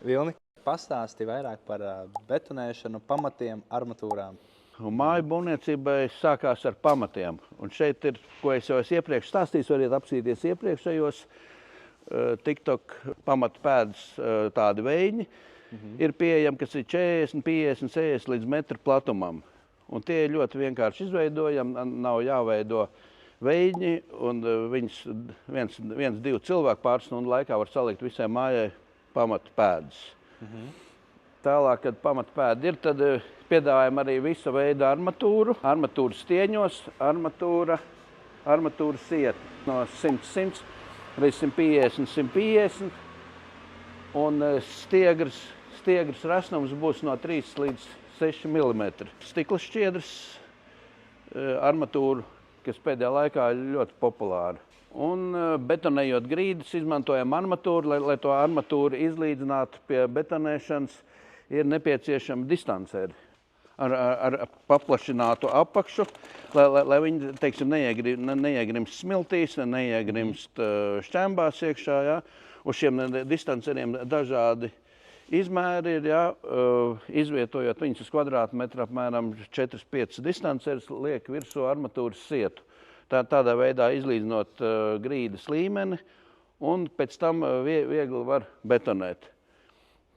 Vilni, pastāsti vairāk par betonēšanu, pamatiem, armatūrām. Un māju būvniecībai sākās ar pamatiem. Un šeit ir, ko es jau iepriekš stāstīju, variet apskatīties iepriekšējos TikTok pamatu pēdas tādi veļņi. Ir pieejami, kas ir 40, 50, 60 līdz metru platumam. Un tie ir ļoti vienkārši izveidojami, nav jāveido veļņi, un viņus viens, divi cilvēki pāris stundu laikā var salikt visai mājai pamatu pēdas. Tālāk, kad pamatu pēda ir, tad piedāvājam arī visu veidu armatūru. Armatūra stieņos, armatūra sieta no 100 līdz 150, 150. Un stiegras resnums būs no 3 līdz 6 mm. Stikla šķiedras armatūru, kas pēdējā laikā ir ļoti populāra. Un betonējot grīdas, izmantojam armatūru, lai to armatūru izlīdzinātu pie betonēšanas, ir nepieciešama distancēri ar paplašinātu apakšu, lai viņi, teiksim, neiegrimst smiltīs, neiegrimst šķembās iekšā. Ja? Uz šiem distanceriem dažādi izmēri ir, ja? Izvietojot viņus uz kvadrātmetru apmēram 4-5 distanceris, liek virsū armatūras sietu. Tādā veidā izlīdzinot grīdas līmeni, un pēc tam viegli var betonēt.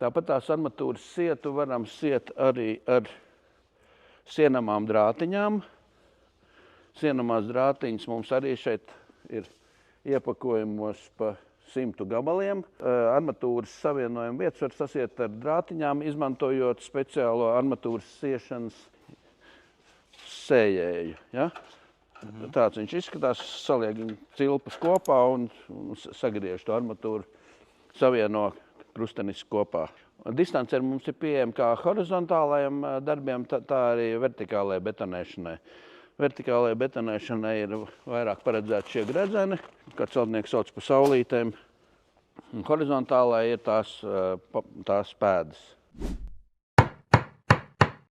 Tāpat tās armatūras sietu varam siet arī ar sienamām drātiņām. Sienamās drātiņas mums arī šeit ir iepakojumos pa 100 gabaliem. Armatūras savienojuma vietas var sasiet ar drātiņām, izmantojot speciālo armatūras siešanas sējēju. Ja? Tāds viņš izskatās, saliek cilpas kopā un sagriež to armatūru, savieno krusteniski kopā. Distanceri mums ir pieejami kā horizontālajiem darbiem, tā arī vertikālajai betonēšanai. Vertikālajai betonēšanai ir vairāk paredzēti šie gredzeni, kā celtnieki sauc par saulītēm. Horizontālajai ir tās pēdas.